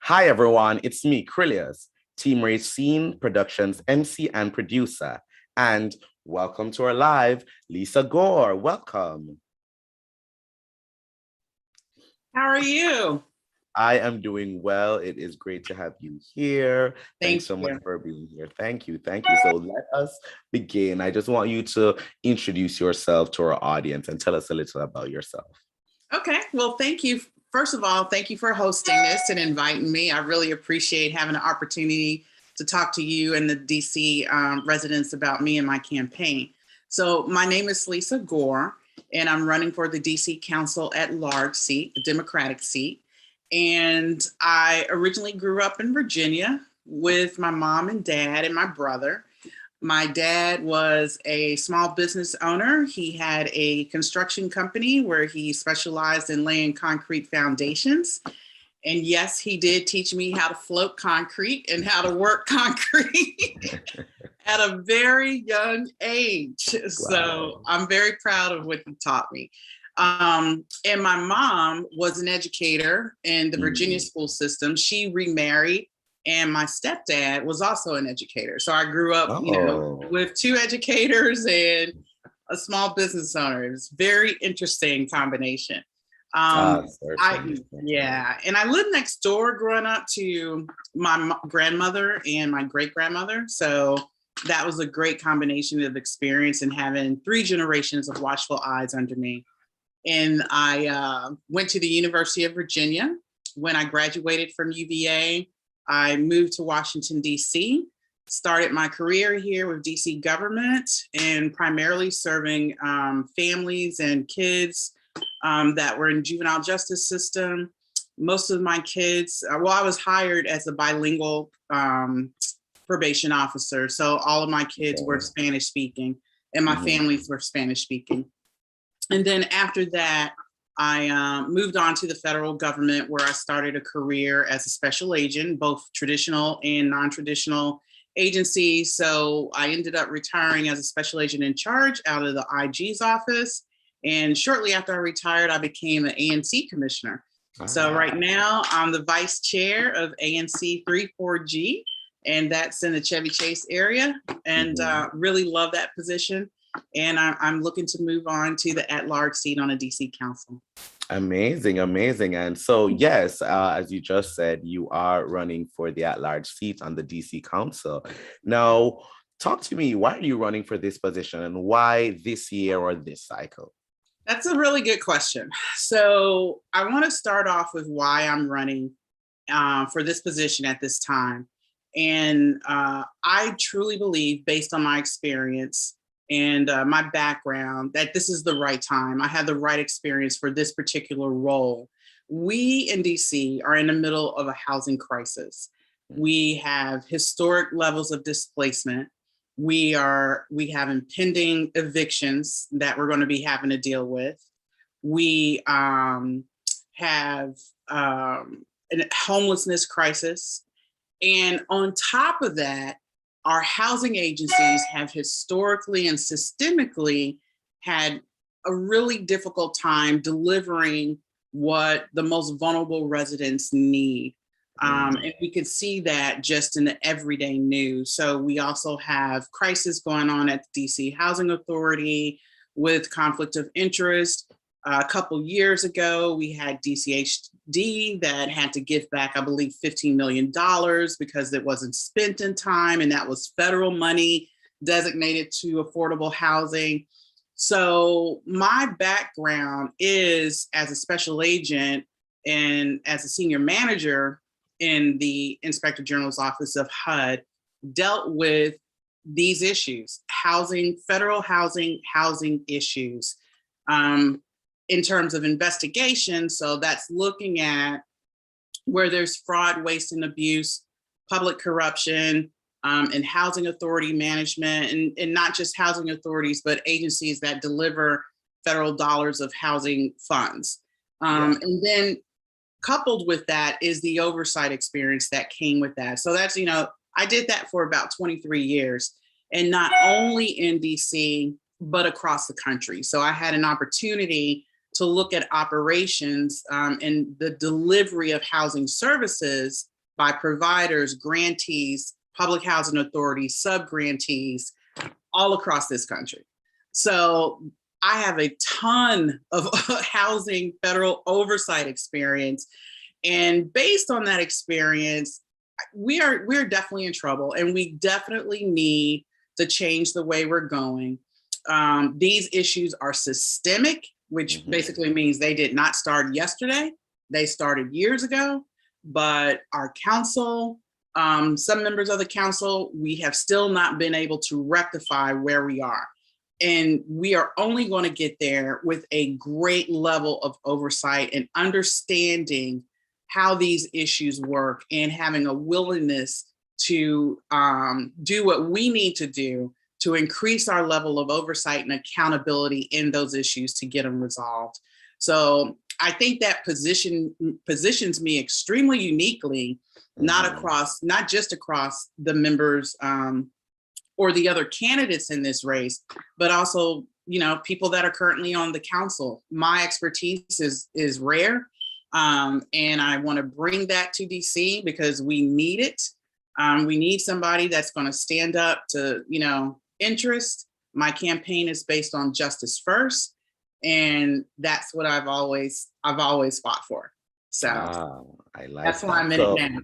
Hi, everyone. It's me, Krylios, Team Racine Productions MC and producer. And welcome to our live, Lisa Gore. Welcome. How are you? I am doing well. It is great to have you here. Thanks so Thank much you. for being here. Thank you. Thank you. So let us begin. I just want you to introduce yourself to our audience and tell us a little about yourself. Okay, well, thank you. First of all, thank you for hosting this and inviting me. I really appreciate having an opportunity to talk to you and the DC residents about me and my campaign. So my name is Lisa Gore, and I'm running for the DC Council at Large seat, the Democratic seat. And I originally grew up in Virginia with my mom and dad and my brother. My dad was a small business owner. He had a construction company where he specialized in laying concrete foundations. And yes, he did teach me how to float concrete and how to work concrete at a very young age. Wow. So I'm very proud of what he taught me. And my mom was an educator in the Virginia school system. She remarried, and my stepdad was also an educator. So I grew up, with two educators and a small business owner. It was a very interesting combination. And I lived next door growing up to my grandmother and my great-grandmother. So that was a great combination of experience and having three generations of watchful eyes under me. And I went to the University of Virginia. When I graduated from UVA, I moved to Washington, D.C., started my career here with D.C. government and primarily serving families and kids that were in juvenile justice system. Most of my kids, I was hired as a bilingual probation officer. So all of my kids were Spanish speaking and my families were Spanish speaking. And then after that, I moved on to the federal government where I started a career as a special agent, both traditional and non-traditional agencies. So I ended up retiring as a special agent in charge out of the IG's office. And shortly after I retired, I became an ANC commissioner. So right now I'm the vice chair of ANC 34G, and that's in the Chevy Chase area, and really love that position. And I'm looking to move on to the at-large seat on a DC council. Amazing, amazing. And so, yes, as you just said, you are running for the at-large seat on the DC council. Now, talk to me, why are you running for this position and why this year or this cycle? That's a really good question. So I want to start off with why I'm running for this position at this time. And I truly believe, based on my experience, and my background, that this is the right time. I had the right experience for this particular role. We in DC are in the middle of a housing crisis. We have historic levels of displacement. We have impending evictions that we're going to be having to deal with. We have a homelessness crisis. And on top of that, our housing agencies have historically and systemically had a really difficult time delivering what the most vulnerable residents need. And we can see that just in the everyday news. So we also have crisis going on at the DC Housing Authority with conflict of interest. A couple years ago, we had DCHD that had to give back, I believe, $15 million because it wasn't spent in time, and that was federal money designated to affordable housing. So my background is as a special agent and as a senior manager in the Inspector General's Office of HUD, dealt with these issues, federal housing issues. In terms of investigation, so that's looking at where there's fraud, waste, and abuse, public corruption, and housing authority management, and not just housing authorities, but agencies that deliver federal dollars of housing funds. And then coupled with that is the oversight experience that came with that. So that's, I did that for about 23 years, and not only in DC, but across the country. So I had an opportunity to look at operations and the delivery of housing services by providers, grantees, public housing authorities, sub-grantees, all across this country. So I have a ton of housing federal oversight experience. And based on that experience, we're definitely in trouble, and we definitely need to change the way we're going. These issues are systemic, which basically means they did not start yesterday. They started years ago, but our council, some members of the council, we have still not been able to rectify where we are. And we are only going to get there with a great level of oversight and understanding how these issues work, and having a willingness to do what we need to do to increase our level of oversight and accountability in those issues to get them resolved. So I think that positions me extremely uniquely, not just across the members or the other candidates in this race, but also, you know, people that are currently on the council. My expertise is rare. And I want to bring that to DC because we need it. We need somebody that's going to stand up to, you know, interest. My campaign is based on justice first, and that's what I've always fought for. So I like that's that. why I'm in it now.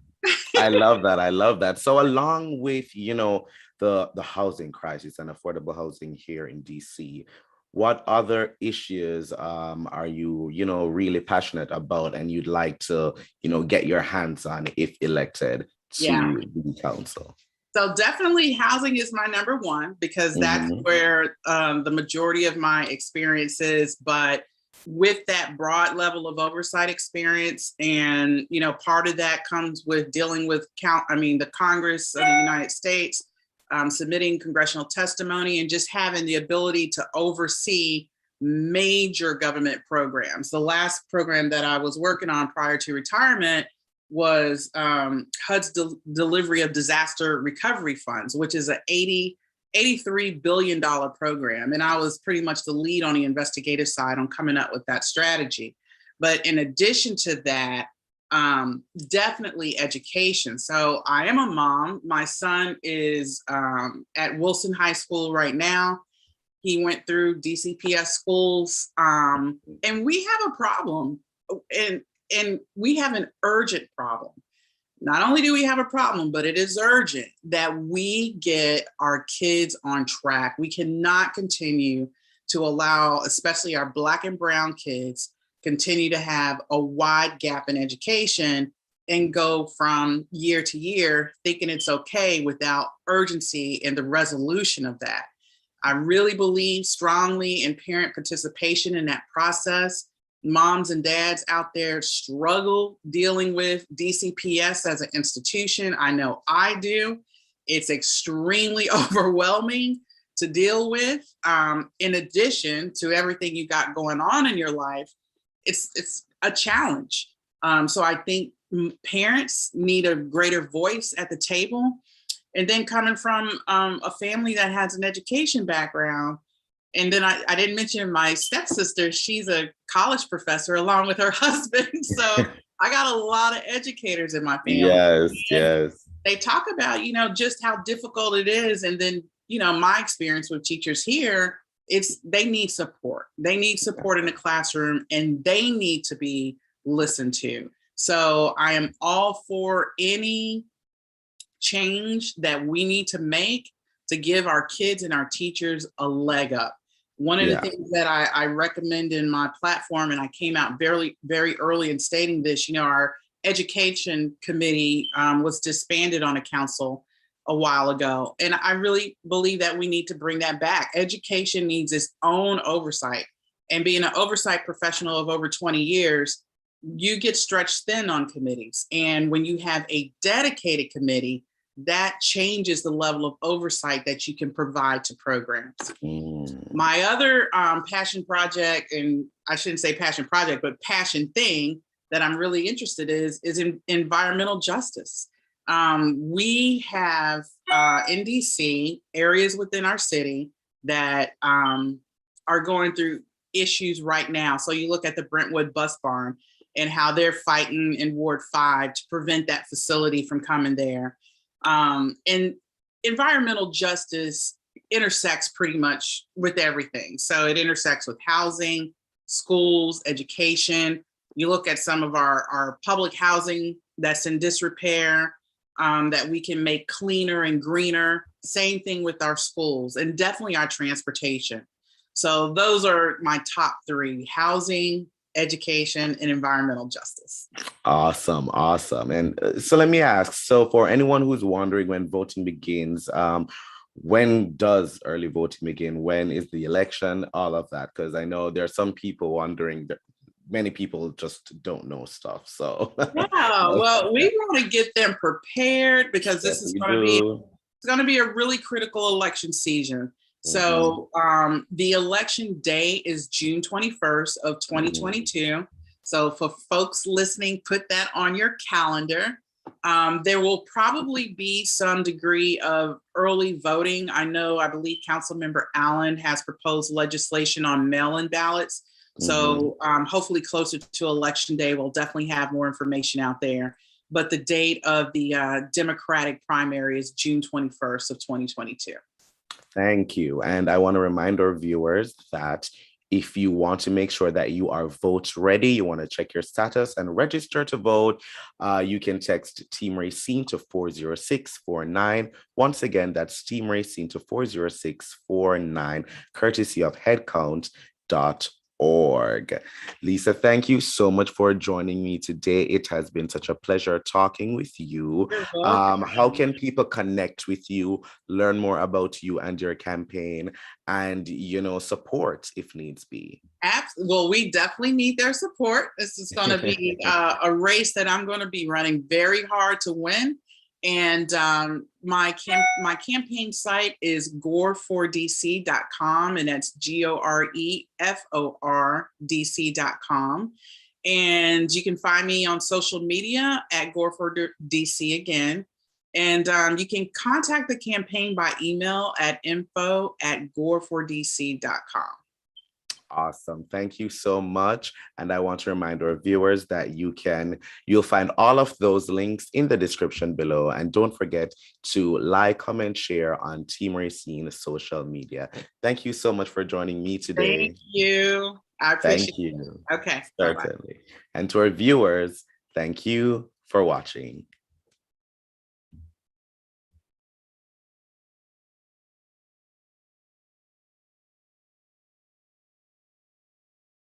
I love that. I love that. So along with, you know, the housing crisis and affordable housing here in DC, what other issues are you, you know, really passionate about and you'd like to, you know, get your hands on if elected to the council? So definitely housing is my number one, because that's where the majority of my experience is. But with that broad level of oversight experience, and, you know, part of that comes with dealing with the Congress of the United States, submitting congressional testimony, and just having the ability to oversee major government programs. The last program that I was working on prior to retirement was HUD's delivery of disaster recovery funds, which is a $83 billion program. And I was pretty much the lead on the investigative side on coming up with that strategy. But in addition to that, definitely education. So I am a mom. My son is at Wilson High School right now. He went through DCPS schools, and we have a problem, and we have an urgent problem. Not only do we have a problem, but it is urgent that we get our kids on track. We cannot continue to allow, especially our Black and brown kids, continue to have a wide gap in education and go from year to year thinking it's okay without urgency in the resolution of that. I really believe strongly in parent participation in that process. Moms and dads out there struggle dealing with DCPS as an institution. I know I do. It's extremely overwhelming to deal with. In addition to everything you got going on in your life, it's a challenge. So I think parents need a greater voice at the table. And then coming from a family that has an education background, and then I didn't mention my stepsister. She's a college professor along with her husband. So I got a lot of educators in my family. Yes. They talk about, you know, just how difficult it is. And then, you know, my experience with teachers here, they need support. They need support in the classroom, and they need to be listened to. So I am all for any change that we need to make to give our kids and our teachers a leg up. One of the things that I recommend in my platform, and I came out very, very early in stating this, you know, our education committee was disbanded on a council a while ago. And I really believe that we need to bring that back. Education needs its own oversight. And being an oversight professional of over 20 years, you get stretched thin on committees. And when you have a dedicated committee, that changes the level of oversight that you can provide to programs. My other passion project, and I shouldn't say passion project, but passion thing that I'm really interested is in environmental justice. We have in DC areas within our city that are going through issues right now. So you look at the Brentwood bus barn. and how they're fighting in Ward 5 to prevent that facility from coming there. And environmental justice intersects pretty much with everything. So it intersects with housing, schools, education. You look at some of our public housing that's in disrepair, that we can make cleaner and greener. Same thing with our schools, and definitely our transportation. So those are my top three: housing, education, and environmental justice. Awesome, awesome. And so let me ask, so for anyone who's wondering when voting begins, when does early voting begin? When is the election? All of that, because I know there are some people wondering that many people just don't know stuff. So Yeah, well, we want to get them prepared because this yes, is we going to be do. it's going to be a really critical election season. Mhm, So the election day is June 21st of mhm. 2022. So for folks listening, put that on your calendar. There will probably be some degree of early voting. I believe Councilmember Allen has proposed legislation on mail-in ballots. Mhm. So hopefully closer to election day, we'll definitely have more information out there. But the date of the Democratic primary is June 21st of 2022. Thank you. And I want to remind our viewers that if you want to make sure that you are vote ready, you want to check your status and register to vote, you can text Team Racine to 40649. Once again, that's Team Racine to 40649, courtesy of headcount.org. Lisa, thank you so much for joining me today. It has been such a pleasure talking with you. You're welcome. How can people connect with you, learn more about you and your campaign, and support if needs be? Well, we definitely need their support. This is going to be a race that I'm going to be running very hard to win. And my campaign site is gore4dc.com, and that's GOREFORDC.com. And you can find me on social media at gore4dc again. And you can contact the campaign by email at info@gore4dc.com. Awesome. Thank you so much. And I want to remind our viewers that you'll find all of those links in the description below. And don't forget to like, comment, share on Team Racine social media. Thank you so much for joining me today. Thank you. I appreciate Thank you. it. Okay. Bye-bye. Certainly. And to our viewers, thank you for watching.